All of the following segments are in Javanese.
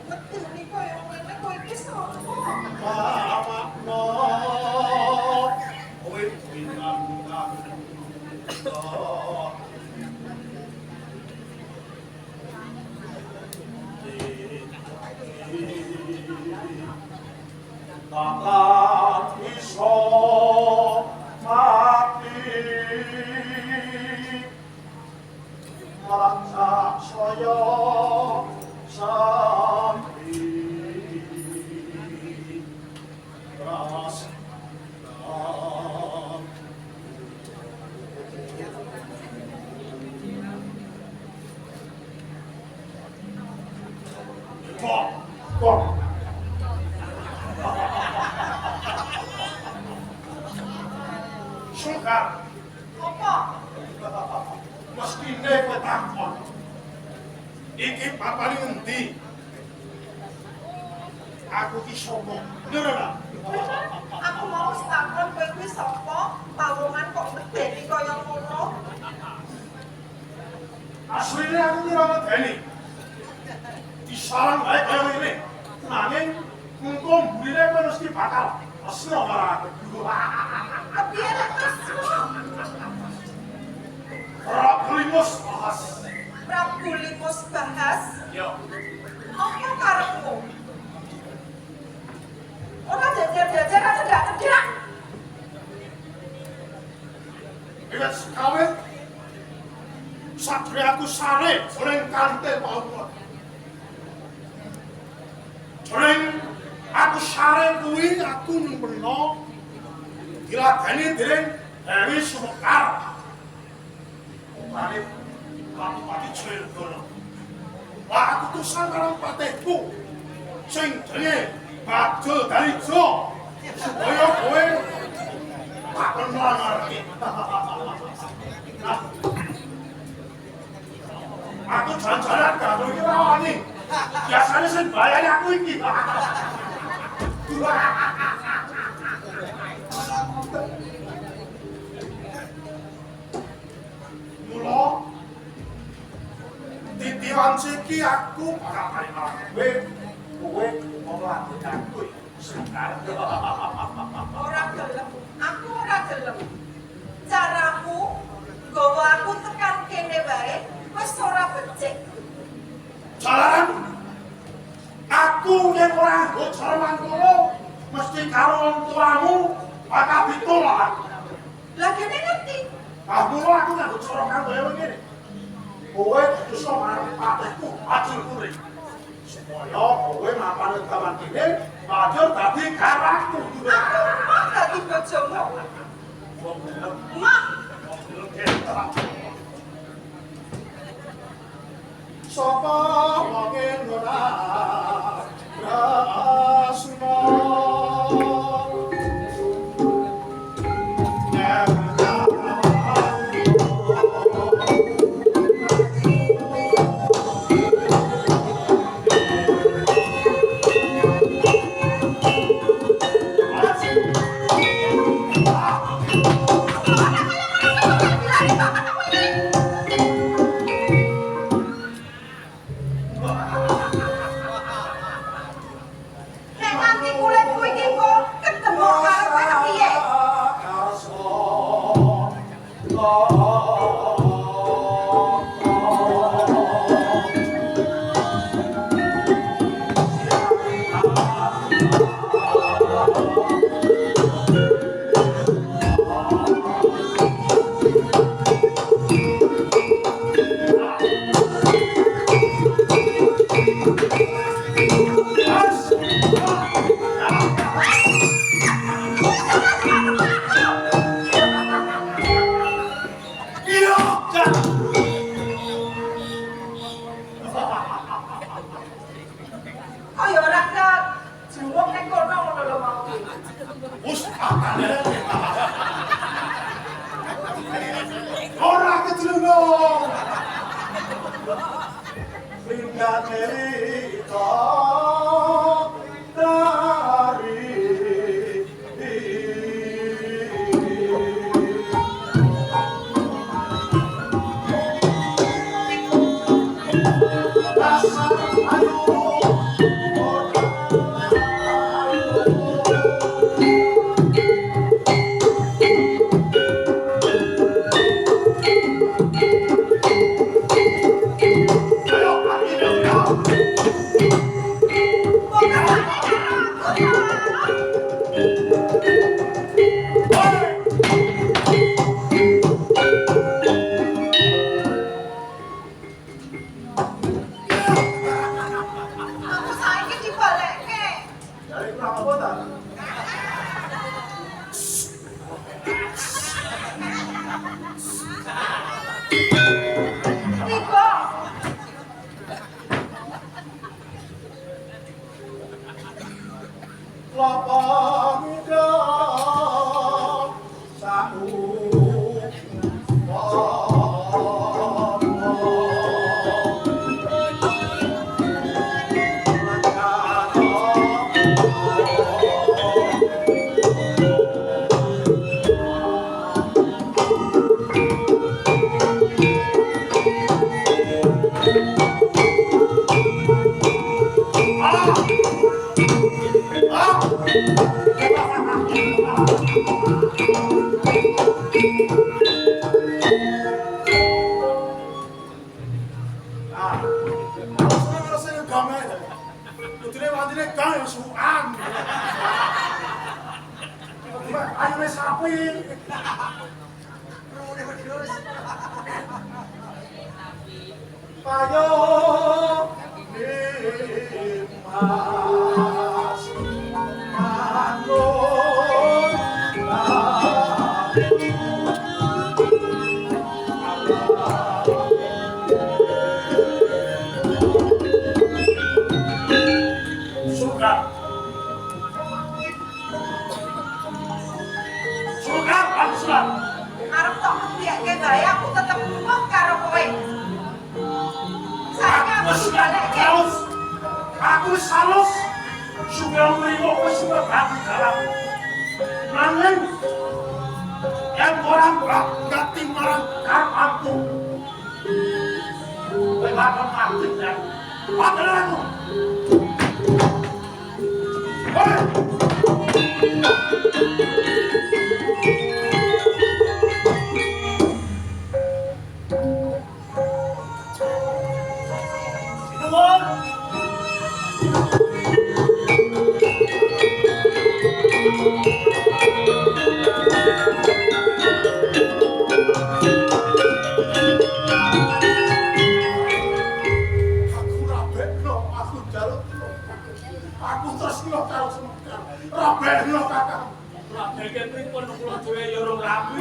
Medeni koyo ngene kowe iki sapa? Mamakno kowe bintang Takat iso mati Malah saya sampai Ras Kok Suka Apa? mestine kowe takon. Iki papane ngendi? Aku ki sapa? Ngerti? Aku mau takon kowe kuwi sapa? Pawongan kok medeni kaya ngono? Asline aku ki ora medeni. Isarang bae kaya ngene. Nanging engko mburine kowe mesti bakal asno marang aku. Kepiye lek kesmu? Prabu Limus bahas. Prabu Limus bahas? Yo. Apa karepmu? Ora jajar-jajar aja gak cedak. Wis kawit. Satria aku sare oleh kante pawon. Jreng aku sare kuwi aku nyempeno diladeni dening Dewi Sumekar. Upane Pati Jayagara. Lah aku tusan karo patihku sing jenenge Badul Darijo supaya kowe tak nglamarke. Aku jalan-jalan karo iki ora wani. Biasane sing bayari aku iki. Mula titiwan iki aku bakal paring kowe mau nglakuin aku sekarang. Ora gelem. Aku ora gelem. Caramu nggawa aku tekan kene wae wis ora becik. Jalan aku yang ora nggo cara mangkono mesti karo wong tuamu bakal ditolak. Lah kene ngerti. Ah mula aku gak nggo cara karo ngene. Kowe kudu iso marang patihku ajur kuring. Supaya kowe mapan kawan kene ajur dadi karaku. Aku mau dadi bojomu. Mak, Sapa wonge ora rasuna nek nganti kulitku iki kok ketemu karo kowe kepiye? Kaya ora kat jluwuk ning kono ngono lho mau. Ora kecelung. Hingga cerita dari payo Mas Manun Suka Bangsulan arep tok ngebiake bae aku tetep emoh karo kowe. Saiki aku balekke. Aku salus sudah mriko wis berganti dalam. Nanging yang orang ganti marang karepku. Kowe bakal mati dan padahal aku terus karo Semekar. Rabekno kakak. Rabeke pripun kula dhewe ya urung rabi.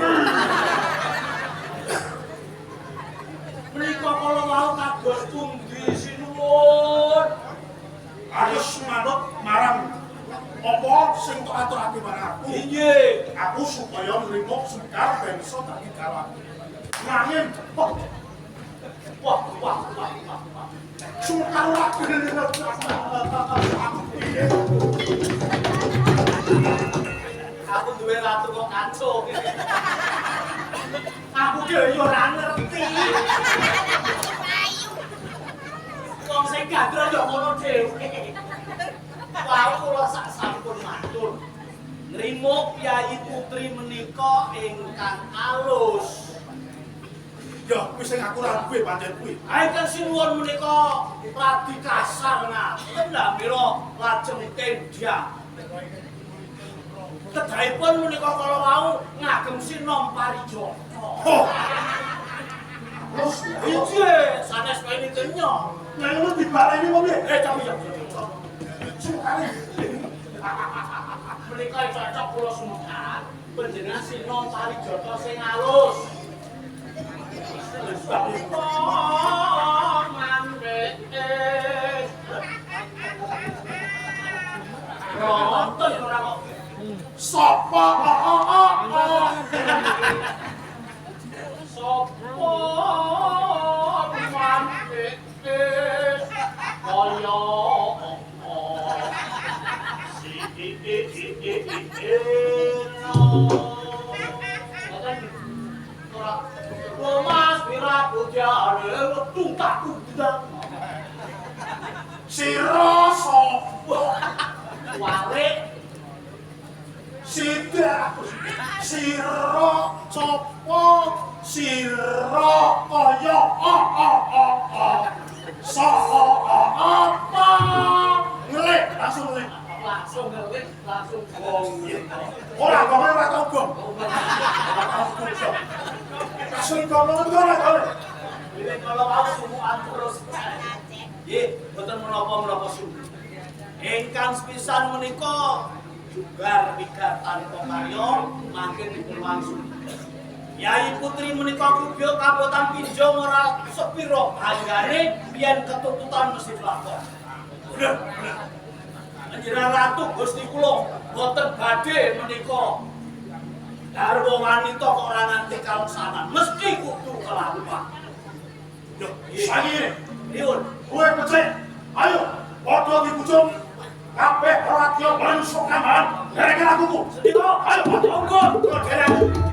Menika kala wau kados pundi sinuwun. Harus manut marang apa sing tok aturake marang aku. Inggih, Aku supaya nrimo Semekar ben iso dadi kawan. Nanging wah. Semekar lagi Aku duwe ratu kok kacau. Aku dhewe yo ora ngerti. Wong sing gandrung yo ngono dhewe. Wau kula sak sampun matur. Nrimo Kyai Putri menika ingkang alus. ya kuwi sing aku rawe pancen kuwi. Ingkang sinuwun menika radi kasar ngaten mila lajeng tendya. Kedahipun menika kala wau ngagem sinom parijata. Oh. Terus Inggih, sanes kene kenya. nang lu dibaleni wong iki. Tapi ya. Sukane. Menika cocok kula Semekar. Panjenengan sinom parijata sing alus. Nonton ora kok. Sapa? Sopo mantik kaya Mas Wirabudya wetung takut tidak Sira sapa? warik Sira sira sapa? Sira kaya apa? Ngelek langsung ngelek. langsung ngelik langsung gong Ora kok ora tau gong. Langsung ngomong ora tau. ini kalau mau sumuan terus nggih boten menapa-menapa sumuh ingkang sepisan menika juga wigatan pakarya mangke dipun langsung Kyai Putri menika kubyo kabotan pinjong ora sepiro hanggane yen ketututan mesti lakon. Bener. Panjenengan ratu Gusti kula boten badhe menika garwa wanita kok ora nganti kaleksanan mesti kudu kelaluan. Yo, Saiki Riun, kowe becik. Ayo, padha dibujung. Kabeh ora tio manungsa kambahan. Gara-gara kuku. sedina, ayo monggo, kula derek.